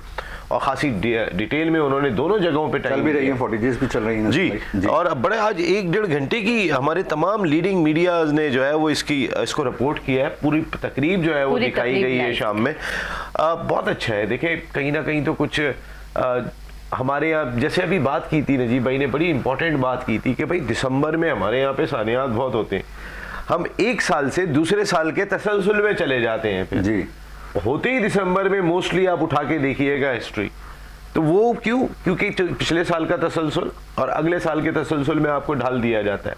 और खासी डिटेल में उन्होंने दोनों जगहों पे चल भी रही है, फुटेजेस भी चल रही हैं जी। और अब बड़े आज 1-1.5 घंटे की हमारे तमाम लीडिंग मीडियाज ने जो है वो इसको रिपोर्ट किया है, पूरी तकरीब जो है वो दिखाई गई है शाम में। बहुत अच्छा है। देखिए कहीं ना कहीं तो कुछ हमारे यहाँ, जैसे अभी बात की थी नजीब भाई ने, बड़ी इंपॉर्टेंट बात की थी कि भाई दिसंबर में हमारे यहाँ पे सानियात बहुत होते हैं, हम एक साल से दूसरे साल के तसलसल में चले जाते हैं फिर जी, होते ही दिसंबर में मोस्टली आप उठा के देखिएगा हिस्ट्री, तो वो क्योंकि पिछले साल का तसलसल और अगले साल के तसलसल में आपको ढाल दिया जाता है,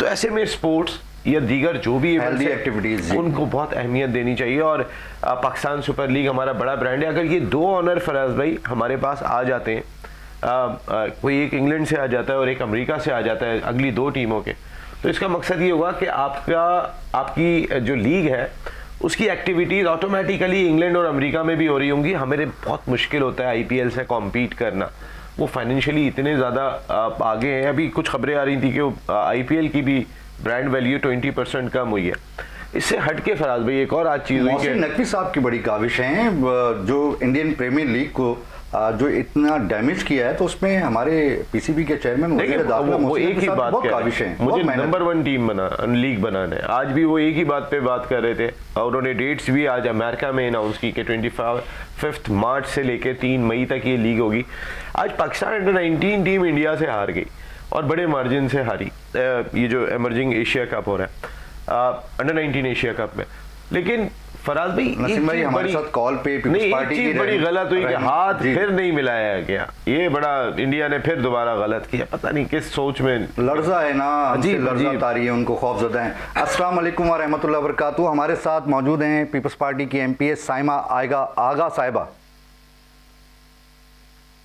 तो ऐसे में स्पोर्ट्स या दीगर जो भी हेल्दी एक्टिविटीज उनको बहुत अहमियत देनी चाहिए। और पाकिस्तान सुपर लीग हमारा बड़ा ब्रांड है, अगर ये 2 ऑनर फराज भाई हमारे पास आ जाते हैं, कोई एक इंग्लैंड से आ जाता है और एक अमेरिका से आ जाता है अगली 2 टीमों के, तो इसका मकसद ये होगा कि आपकी जो लीग है उसकी एक्टिविटीज़ ऑटोमेटिकली इंग्लैंड और अमेरिका में भी हो रही होंगी। हमें बहुत मुश्किल होता है IPL से कॉम्पीट करना, वो फाइनेंशियली इतने ज़्यादा आगे हैं। अभी कुछ खबरें आ रही थी कि IPL की भी ब्रांड वैल्यू 20% कम हुई है। इससे हट के फराज भाई एक और आज चीज़ हुई कि नकवी साहब की बड़ी काविश हैं, जो इंडियन प्रीमियर लीग को जो इतना डैमेज किया है, तो उसमें हमारे पीसीबी के चेयरमैन देखिए वो एक ही बात कह रहे हैं, मुझे नंबर 1 टीम लीग बनाना है। आज भी वो एक ही बात पे बात कर रहे थे और उन्होंने डेट्स भी आज अमेरिका में अनाउंस की कि 25 मार्च से लेकर 3 मई तक ये लीग होगी। आज पाकिस्तान अंडर 19 टीम इंडिया से हार गई और बड़े मार्जिन से हारी, ये जो एमर्जिंग एशिया कप हो रहा है अंडर 19 एशिया कप में। लेकिन फराज भाई नसीम भाई हमारे साथ कॉल पे नहीं, एक चीज बड़ी गलत हुई कि हाथ फिर नहीं मिलाया गया, ये बड़ा इंडिया ने फिर दोबारा गलत किया, पता नहीं किस सोच में लर्जा है ना, अजीब लर्जा तारी है, उनको खौफजदा है। अस्सलाम वालेकुम व रहमतुल्लाहि व बरकातहू। हमारे साथ मौजूद हैं पीपल्स पार्टी की एमपी साइमा आगा साहिबा।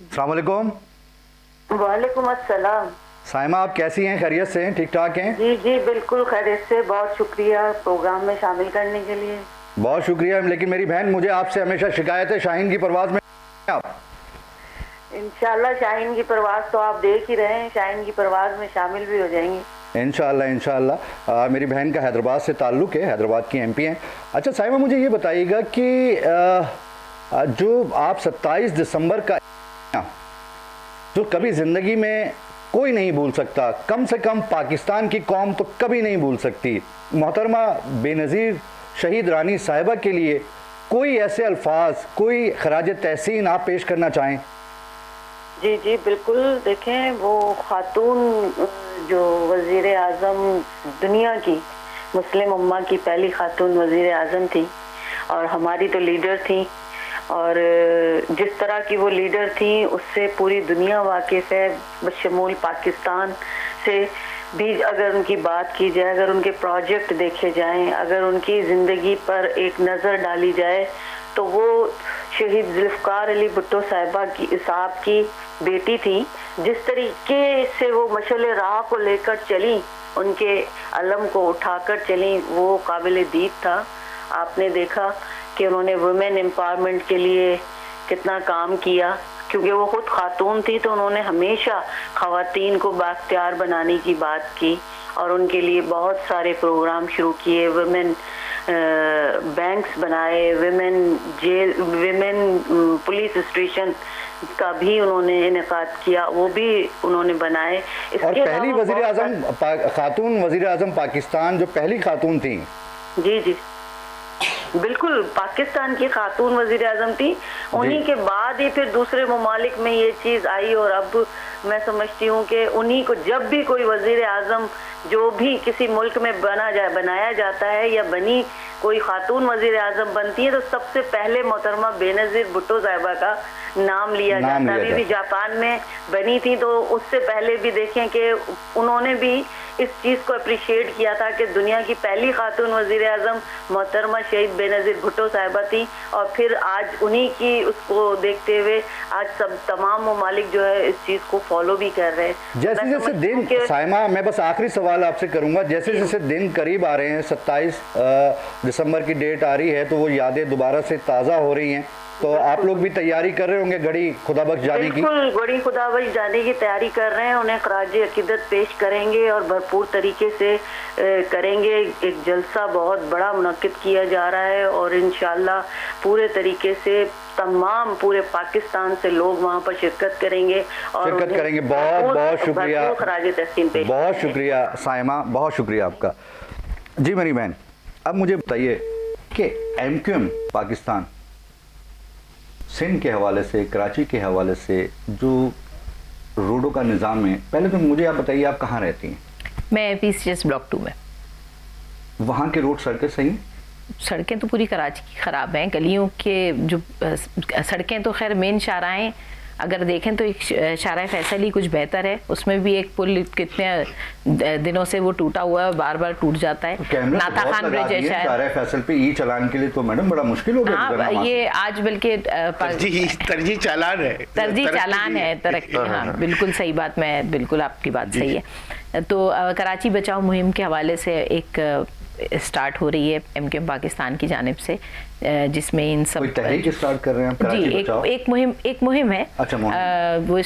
अस्सलाम वालेकुम। वालेकुम अस्सलाम। साइमा, आप कैसी हैं? खैरियत से हैं? ठीक ठाक हैं? जी जी बिल्कुल खैरियत से। बहुत शुक्रिया प्रोग्राम में शामिल करने के लिए। बहुत शुक्रिया। लेकिन मेरी बहन, मुझे आपसे हमेशा शिकायत है शाहीन की परवाज़ में आप इंशाल्लाह शाहीन की परवाज़ तो आप देख ही रहे हैं, शाहीन की परवाज़ में शामिल भी हो जाएंगे इंशाल्लाह। मेरी बहन का हैदराबाद से ताल्लुक़ है, हैदराबाद की एमपी हैं। अच्छा साइमा, मुझे ये बताइएगा कि जो आप 27 दिसंबर का जो कभी ज़िंदगी में कोई नहीं भूल सकता, कम से कम पाकिस्तान की कौम तो कभी नहीं भूल सकती, मोहतरमा बेनज़ीर शहीद रानी साहिबा के लिए कोई ऐसे अल्फाज, कोई खराज तहसीन आप पेश करना चाहें? जी जी बिल्कुल। देखें, वो खातून जो वज़ीर आज़म दुनिया की, मुस्लिम उम्मा की पहली खातून वज़ीर आज़म थी और हमारी तो लीडर थी, और जिस तरह की वो लीडर थी उससे पूरी दुनिया वाकिफ़ है, बशमूल पाकिस्तान से भी। अगर उनकी बात की जाए, अगर उनके प्रोजेक्ट देखे जाएं, अगर उनकी ज़िंदगी पर एक नज़र डाली जाए, तो वो शहीद जुल्फ़िकार अली भुट्टो साहब की बेटी थी। जिस तरीके से वो मशाल राह को लेकर चली, उनके अलम को उठाकर चली, वो काबिल दीद था। आपने देखा कि उन्होंने वुमेन एम्पावरमेंट के लिए कितना काम किया, क्योंकि वो खुद खातून थी तो उन्होंने हमेशा खवातीन को बाख्तियार बनाने की बात की और उनके लिए बहुत सारे प्रोग्राम शुरू किए। वुमेन बैंक्स बनाए, विमेन पुलिस स्टेशन का भी उन्होंने इनेकाद किया, वो भी उन्होंने बनाए। और पहली वज़ीर आज़म खातून वज़ीर आज़म पाकिस्तान जो पहली खातून थी। जी जी बिल्कुल, पाकिस्तान की खातून वज़ीर आज़म थी। उन्हीं के बाद ही फिर दूसरे ममालिक में ये चीज़ आई, और अब मैं समझती हूँ कि उन्हीं को जब भी कोई वज़ीर आज़म जो भी किसी मुल्क में बनाया जाता है या बनी कोई खातून वज़ीर आज़म बनती है, तो सबसे पहले मोहतरमा बेनज़ीर भुट्टो साहिबा का नाम लिया जाता है। अभी भी जापान में बनी थी, तो उससे पहले भी देखें कि उन्होंने भी इस चीज़ को अप्रिशिएट किया था कि दुनिया की पहली खातून वज़ीर आज़म मोहतरमा शहीद बेनज़ीर भुट्टो साहिबा थी। और फिर आज उन्हीं की उसको देखते हुए आज सब तमाम ममालिक जो है इस चीज़ को फॉलो भी कर रहे हैं। जैसे जैसे दिन, साइमा मैं बस आखिरी सवाल आपसे करूंगा, जैसे जैसे दिन करीब आ रहे हैं, 27 दिसंबर की डेट आ रही है, तो वो यादें दोबारा से ताज़ा हो रही हैं, तो आप लोग भी तैयारी कर रहे होंगे घड़ी खुदाबख्श जाने की? बिल्कुल, घड़ी खुदाबख्श जाने की तैयारी कर रहे हैं। उन्हें खराज अकीदत पेश करेंगे और भरपूर तरीके से करेंगे। एक जलसा बहुत बड़ा मुनक्किद किया जा रहा है और इंशाल्लाह पूरे तरीके से तमाम पूरे पाकिस्तान से लोग वहाँ पर शिरकत करेंगे और बहुत बहुत शुक्रिया, खराज तहसीन पेश। बहुत शुक्रिया साइमा, बहुत शुक्रिया आपका। जी मेरी बहन, अब मुझे बताइए कि MQM पाकिस्तान सिंध के हवाले से, कराची के हवाले से जो रोडों का निज़ाम है, पहले तो मुझे आप बताइए आप कहाँ रहती हैं? मैं PCS ब्लॉक 2 में। वहाँ के रोड सड़कें सही हैं? सड़कें तो पूरी कराची की ख़राब हैं। गलियों के जो सड़कें तो खैर मेन शाहराहें अगर देखें तो एक शाहराह फैसली कुछ बेहतर है, उसमें भी एक पुल कितने दिनों से वो टूटा हुआ है, बार बार टूट जाता है। नाता खान ब्रिज है शाहराह फैसल पे ई चालान के लिए तो मैडम बड़ा मुश्किल हो गया। हाँ, ये आज बल्कि तरजीह चालान है, तरजीह चालान है, तरक्की। हाँ बिल्कुल सही बात, मैं बिल्कुल आपकी बात सही है। तो कराची बचाओ मुहिम के हवाले से एक स्टार्ट हो रही है MQM पाकिस्तान की जानिब से, जिसमें इन सब तहरीक स्टार्ट कर रहे हैं जी, एक मुहिम है। अच्छा, वो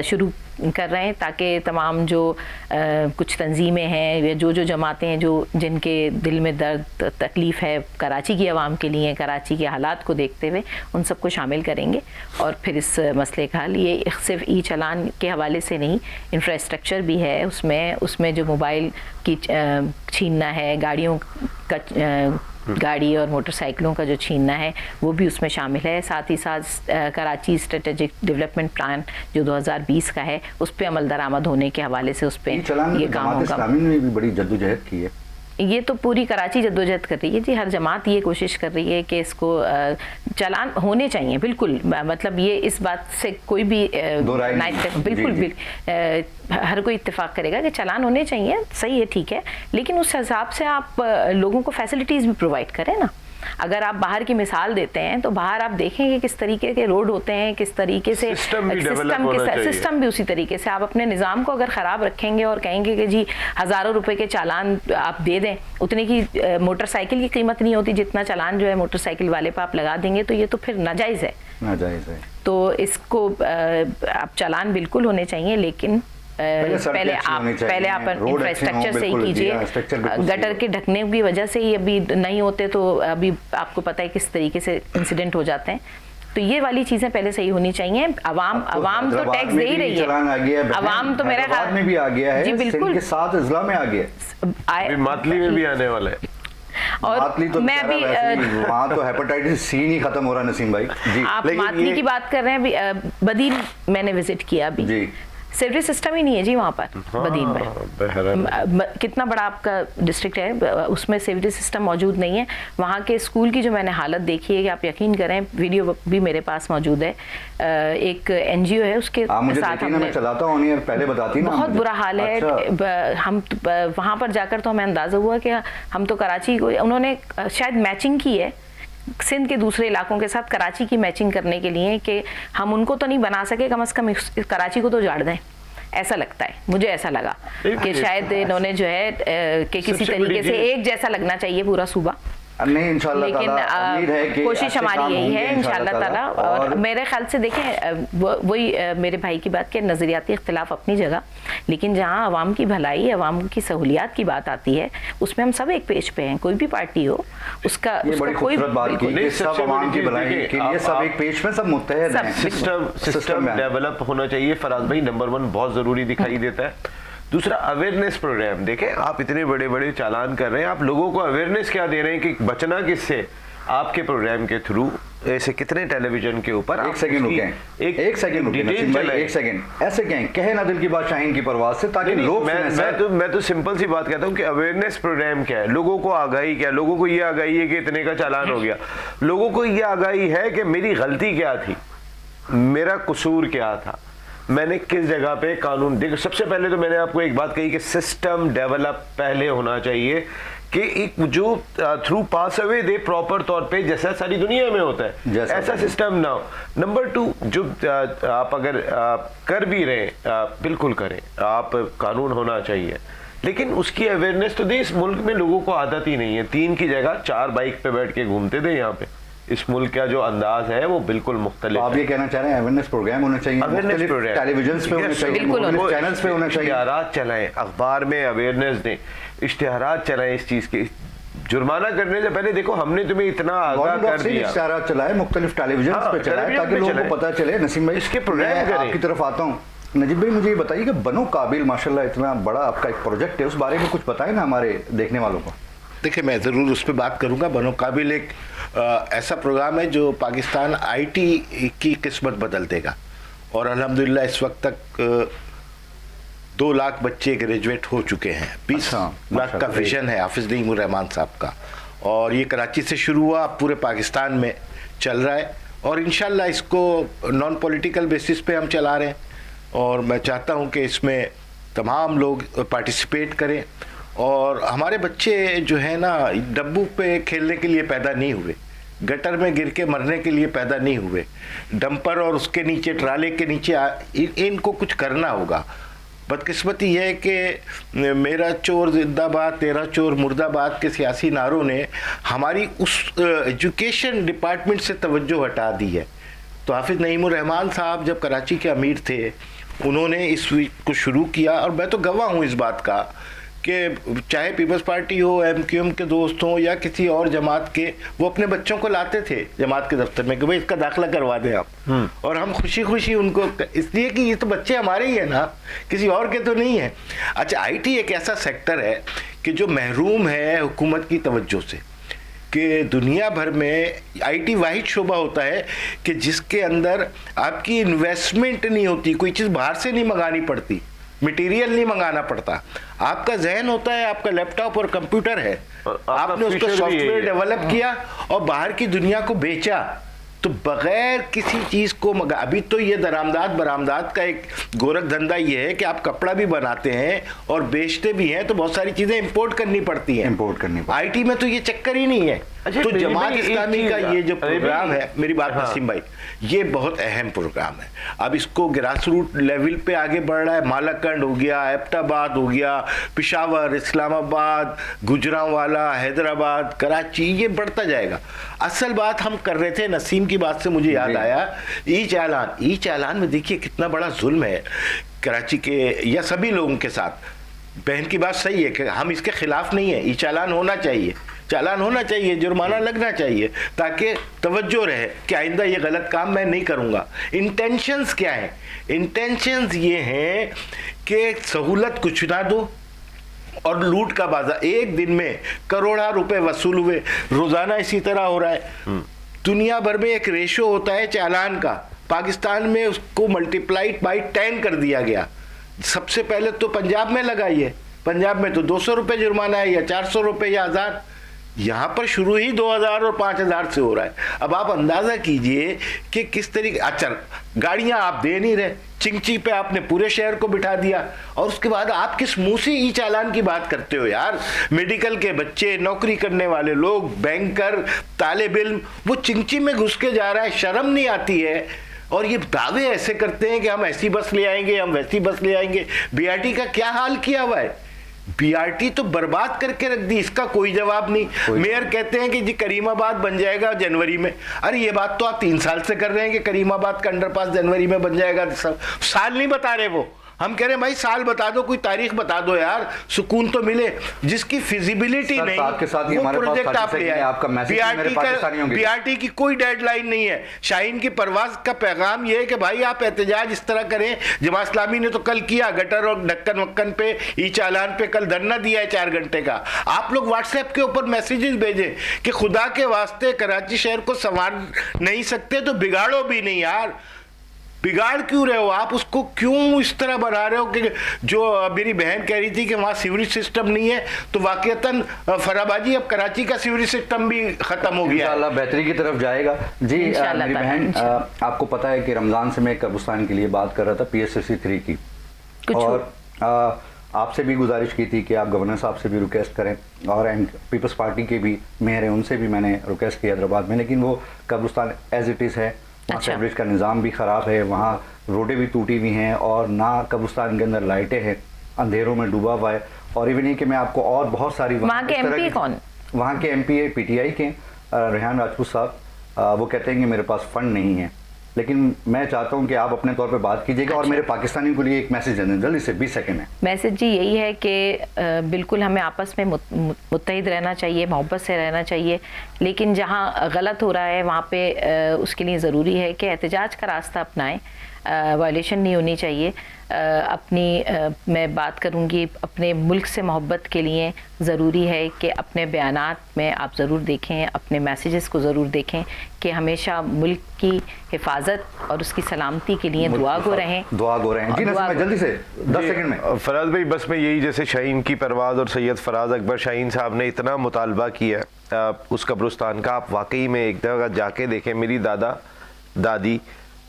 शुरू कर रहे हैं ताकि तमाम जो कुछ तंजीमें हैं या जो जमातें हैं जो जिनके दिल में दर्द तकलीफ़ है कराची की आवाम के लिए, कराची के हालात को देखते हुए उन सबको शामिल करेंगे और फिर इस मसले का हल, ये सिर्फ ई चालान के हवाले से नहीं, इंफ्रास्ट्रक्चर भी है उसमें जो मोबाइल की छीनना है, गाड़ी और मोटरसाइकिलों का जो छीनना है वो भी उसमें शामिल है। साथ ही साथ कराची स्ट्रेटेजिक डेवलपमेंट प्लान जो 2020 का है उस पर अमल दरामद होने के हवाले से उस पर ये काम होगा। ने भी बड़ी जद्दोजहद की है, ये तो पूरी कराची जद्दोजहद कर रही है जी, हर जमात ये कोशिश कर रही है कि इसको चालान होने चाहिए, बिल्कुल, मतलब ये इस बात से कोई भी बिल्कुल हर कोई इत्तेफाक करेगा कि चालान होने चाहिए, सही है, ठीक है, लेकिन उस हिसाब से आप लोगों को फैसिलिटीज़ भी प्रोवाइड करें ना। अगर आप बाहर की मिसाल देते हैं तो बाहर आप देखेंगे किस तरीके के रोड होते हैं, किस तरीके से सिस्टम भी उसी तरीके से। आप अपने निज़ाम को अगर ख़राब रखेंगे और कहेंगे कि जी हज़ारों रुपए के चालान आप दे दें, उतने की मोटरसाइकिल की कीमत नहीं होती जितना चालान जो है मोटरसाइकिल वाले पर आप लगा देंगे, तो ये तो फिर नाजायज़ है। तो इसको आप चालान बिल्कुल होने चाहिए, लेकिन पहले आप इंफ्रास्ट्रक्चर से ही कीजिए। गटर के ढकने की वजह से ही अभी नहीं होते, तो अभी आपको पता है किस तरीके से इंसिडेंट हो जाते हैं। तो ये वाली चीजें पहले सही होनी चाहिए। अवाम तो टैक्स दे ही रही है, अवाम तो मेरे ख्याल में भी आ गया है, जी बिल्कुल, 7 अजला में आ गया, मातली में भी आने वाला है। और तो मैं अभी वहाँ तो हेपेटाइटिस सी नहीं खत्म हो रहा नसीम भाई जी। आप मातली की बात कर रहे हैं, अभी बदीन मैंने विजिट किया अभी जी, सीवरेज सिस्टम ही नहीं है जी वहाँ पर। बदीन में कितना बड़ा आपका डिस्ट्रिक्ट है, उसमें सीवरेज सिस्टम मौजूद नहीं है। वहाँ के स्कूल की जो मैंने हालत देखी है कि आप यकीन करें, वीडियो भी मेरे पास मौजूद है, एक NGO है उसके साथ हमने चलाता हूँ, पहले बताती ना, बहुत बुरा हाल है। हम वहाँ पर जाकर तो हमें अंदाजा हुआ कि हम तो कराची को, उन्होंने शायद मैचिंग की है सिंध के दूसरे इलाकों के साथ कराची की मैचिंग करने के लिए कि हम उनको तो नहीं बना सके, कम से कम कराची को तो उजाड़ दें, ऐसा लगता है, मुझे ऐसा लगा कि शायद इन्होंने जो है कि किसी तरीके से एक जैसा लगना चाहिए पूरा सूबा। नहीं इंशाल्लाह, लेकिन उम्मीद है कि कोशिश हमारी यही है इंशाल्लाह ताला। और मेरे ख्याल से देखें, वही मेरे भाई की बात के नज़रियाती इख्तिलाफ अपनी जगह, लेकिन जहाँ अवाम की भलाई, अवाम की सहूलियात की बात आती है, उसमें हम सब एक पेज पे हैं, कोई भी पार्टी हो उसका कोई सब अवाम की भलाई के लिए सब एक पेज पे सब मुत्तहद हैं। सिस्टम डेवलप होना चाहिए फराज भाई, नंबर 1 बहुत जरूरी दिखाई देता है। दूसरा अवेयरनेस प्रोग्राम, देखें आप इतने बड़े बड़े चालान कर रहे हैं, आप लोगों को अवेयरनेस क्या दे रहे हैं कि बचना किससे, आपके प्रोग्राम के थ्रू ऐसे कितने टेलीविजन के ऊपर। एक सेकंड रुकें, एक सेकंड ऐसे कहें ना दिल की बात शाहीन की परवाज से, ताकि लोग मैं तो सिंपल सी बात कहता हूँ कि अवेयरनेस प्रोग्राम क्या है, लोगों को आगाही क्या है, लोगों को ये आगाही है कि इतने का चालान हो गया, लोगों को ये आगाही है कि मेरी गलती क्या थी, मेरा कसूर क्या था, मैंने किस जगह पे कानून। देखो सबसे पहले तो मैंने आपको एक बात कही कि सिस्टम डेवलप पहले होना चाहिए, कि एक जो through pass away they proper तौर पे जैसा सारी दुनिया में होता है, ऐसा सिस्टम ना हो। नंबर 2, जो आप अगर कर भी रहे बिल्कुल करें, आप कानून होना चाहिए, लेकिन उसकी अवेयरनेस तो दे। इस मुल्क में लोगों को आदत ही नहीं है, 3 की जगह 4 बाइक पे बैठ के घूमते थे यहाँ पे। इस मुल्क का जो अंदाज है वो बिल्कुल मुख्तलिफ। आप ये कहना चाह रहे हैं अवेयरनेस प्रोग्राम होने चाहिए, टेलीविजन पे होने चाहिए, चैनल्स पे होने चाहिए, इश्तिहारात चलाएं, अखबार में अवेयरनेस दें, इश्तिहारात चलाएं इस चीज के। जुर्माना करने से पहले देखो हमने तुम्हें इतना आगाह कर दिया, इश्तिहारात चलाए, मुख्तलिफ टेलीविजन पे चलाए, ताकि लोगों को पता चले। नसीम भाई इसके प्रोग्राम करें। आपकी तरफ आता हूँ, नजीब भाई मुझे ये बताइए कि बनो काबिल माशाल्लाह इतना बड़ा आपका एक प्रोजेक्ट है, उस बारे में कुछ बताएं ना हमारे देखने वालों को। देखिए मैं ज़रूर उस पर बात करूँगा। बनो काबिल एक ऐसा प्रोग्राम है जो पाकिस्तान IT की किस्मत बदल देगा, और अल्हम्दुलिल्लाह इस वक्त तक 2 लाख बच्चे ग्रेजुएट हो चुके हैं। 20 लाख का विजन है हाफिज नईमुर रहमान साहब का, और ये कराची से शुरू हुआ, पूरे पाकिस्तान में चल रहा है, और इंशाल्लाह इसको नॉन पॉलिटिकल बेसिस पे हम चला रहे हैं, और मैं चाहता हूँ कि इसमें तमाम लोग पार्टिसिपेट करें। और हमारे बच्चे जो है ना, डब्बू पे खेलने के लिए पैदा नहीं हुए, गटर में गिर के मरने के लिए पैदा नहीं हुए, डंपर और उसके नीचे ट्राले के नीचे इनको कुछ करना होगा। बदकिस्मती यह है कि मेरा चोर जिंदाबाद तेरा चोर मुर्दाबाद के सियासी नारों ने हमारी उस एजुकेशन डिपार्टमेंट से तवज्जो हटा दी है। तो हाफिज नईमुर रहमान साहब जब कराची के अमीर थे, उन्होंने इस वीक को शुरू किया, और मैं तो गवाह हूँ इस बात का कि चाहे पीपल्स पार्टी हो, MQM के दोस्त हों या किसी और जमात के, वो अपने बच्चों को लाते थे जमात के दफ्तर में कि भाई इसका दाखिला करवा दें आप, और हम खुशी खुशी उनको, इसलिए कि ये तो बच्चे हमारे ही है ना, किसी और के तो नहीं है। अच्छा, IT एक ऐसा सेक्टर है कि जो महरूम है हुकूमत की तवज्जो से, कि दुनिया भर में IT वाहिद शोबा होता है कि जिसके अंदर आपकी इन्वेस्टमेंट नहीं होती, कोई चीज़ बाहर से नहीं मंगानी पड़ती, मटेरियल नहीं मंगाना पड़ता, आपका जहन होता है, आपका लैपटॉप और कंप्यूटर है, आपने उसको सॉफ्टवेयर डेवलप किया और बाहर की दुनिया को बेचा, तो बगैर किसी चीज़ को अभी तो ये बरामदात का एक गोरख धंधा ये है कि आप कपड़ा भी बनाते हैं और बेचते भी हैं, तो बहुत सारी चीज़ें इंपोर्ट करनी पड़ती हैं, IT में तो ये चक्कर ही नहीं है। अच्छा, तो जमात इस्लामी का ये जो प्रोग्राम है, मेरी बात हाँ। नसीम भाई, ये बहुत अहम प्रोग्राम है। अब इसको ग्रास रूट लेवल पे आगे बढ़ रहा है, मालाकंड हो गया, एबटाबाद हो गया, पेशावर, इस्लामाबाद, गुजरांवाला, हैदराबाद, कराची, ये बढ़ता जाएगा। असल बात हम कर रहे थे, नसीम की बात से मुझे याद आया, ई चालान में देखिए कितना बड़ा जुल्म है कराची के या सभी लोगों के साथ। बहन की बात सही है कि हम इसके खिलाफ नहीं है, ई चालान होना चाहिए, जुर्माना लगना चाहिए, ताकि तवज्जो रहे कि आइंदा ये गलत काम मैं नहीं करूंगा। इंटेंशंस क्या है? इंटेंशंस ये हैं कि सहूलत कुछ ना दो और लूट का बाजार। एक दिन में करोड़ों रुपए वसूल हुए, रोजाना इसी तरह हो रहा है। दुनिया भर में एक रेशो होता है चालान का, पाकिस्तान में उसको मल्टीप्लाइड बाई 10 कर दिया गया। सबसे पहले तो पंजाब में लगाइए, पंजाब में तो 200 रुपये जुर्माना है या 400 रुपये या 1000, यहाँ पर शुरू ही 2000 और 5000 से हो रहा है। अब आप अंदाजा कीजिए कि किस तरीके, अच्छा गाड़ियाँ आप दे नहीं रहे, चिंची पे आपने पूरे शहर को बिठा दिया, और उसके बाद आप किस मुंह से ई चालान की बात करते हो यार? मेडिकल के बच्चे, नौकरी करने वाले लोग, बैंकर, तालिब इल्म, वो चिंची में घुस के जा रहा है, शर्म नहीं आती है? और ये दावे ऐसे करते हैं कि हम ऐसी बस ले आएंगे, हम वैसी बस ले आएंगे। BRT का क्या हाल किया हुआ है? BRT तो बर्बाद करके रख दी, इसका कोई जवाब नहीं। मेयर कहते हैं कि जी करीमाबाद बन जाएगा जनवरी में। अरे ये बात तो आप 3 साल से कर रहे हैं कि करीमाबाद का अंडरपास जनवरी में बन जाएगा, साल नहीं बता रहे वो। हम कह रहे हैं भाई साल बता दो, कोई तारीख बता दो यार, सुकून तो मिले। जिसकी फिजिबिलिटी नहीं, आपके साथ ही हमारे प्रोजेक्ट आप ले आए। आपका मैसेज मेरे पाकिस्तानियों के लिए। BRT की कोई डेडलाइन नहीं है। शाहीन की परवाज का पैगाम ये है कि भाई आप एहतजाज इस तरह करें। जमात इस्लामी ने तो कल किया, गटर और ढक्कन वक्कन पे, ई चालान पे कल धरना दिया है 4 घंटे का। आप लोग व्हाट्सएप के ऊपर मैसेजेस भेजें कि खुदा के वास्ते कराची शहर को संवार नहीं सकते तो बिगाड़ो भी नहीं यार। बिगाड़ क्यों रहे हो आप? उसको क्यों इस तरह बना रहे हो कि जो मेरी बहन कह रही थी कि वहाँ सीवरेज सिस्टम नहीं है, तो वाकईतन फराबाजी अब कराची का सीवरेज सिस्टम भी खत्म हो गया। इंशाल्लाह बेहतरी की तरफ जाएगा जी। मेरी बहन, आपको पता है कि रमज़ान से मैं कब्रिस्तान के लिए बात कर रहा था, PSSC 3 की, और आपसे भी गुजारिश की थी कि आप गवर्नर साहब से भी रिक्वेस्ट करें, और पीपल्स पार्टी के भी मेयर हैं उनसे भी मैंने रिक्वेस्ट किया हैदराबाद में, लेकिन वो कब्रिस्तान एज इट इज़ है, वहाँ सीवरेज का निज़ाम भी ख़राब है, वहाँ रोडें भी टूटी हुई हैं, और ना कब्रिस्तान के अंदर लाइटें हैं, अंधेरों में डूबा हुआ है। और इवन ये कि मैं आपको और बहुत सारी वहाँ के MP कौन? वहाँ के MP PTI के रेहान राजपूत साहब, वो कहते हैं कि मेरे पास फंड नहीं है, लेकिन मैं चाहता हूं कि आप अपने तौर पे बात कीजिएगा। और मेरे पाकिस्तानियों के लिए एक मैसेज दें, जल्दी से 20 सेकंड में। मैसेज जी यही है कि बिल्कुल हमें आपस में मुत्तहिद रहना चाहिए, मोहब्बत से रहना चाहिए, लेकिन जहां गलत हो रहा है वहां पे उसके लिए ज़रूरी है कि एहतजाज का रास्ता अपनाएं, वायलेशन नहीं होनी चाहिए। मैं बात करूंगी अपने मुल्क से मोहब्बत के लिए ज़रूरी है कि अपने बयानात में आप ज़रूर देखें, अपने मैसेजेस को ज़रूर देखें कि हमेशा मुल्क की हिफाजत और उसकी सलामती के लिए दुआ गो रहें। जी नसीम, जल्दी से 10 सेकंड में। फराज भाई, बस मैं यही, जैसे शाहीन की परवाज़ और सैयद फराज अकबर शाहीन साहब ने इतना मुतालबा किया उस कब्रिस्तान का, आप वाकई में एक दफ़ा जाके देखें। मेरी दादा दादी,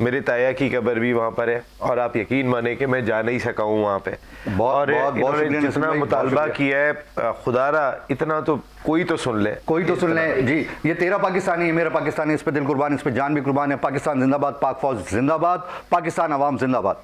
मेरे ताया की कब्र भी वहाँ पर है, और आप यकीन माने कि मैं जा नहीं सका हूँ वहाँ पे। और इन्होंने जितना मुतालबा किया है, खुदारा इतना तो कोई तो सुन ले जी। ये तेरा पाकिस्तानी है, मेरा पाकिस्तानी, इस पे दिल कुर्बान, इस पे जान भी कुर्बान है। पाकिस्तान जिंदाबाद, पाक फौज जिंदाबाद, पाकिस्तान अवाम जिंदाबाद।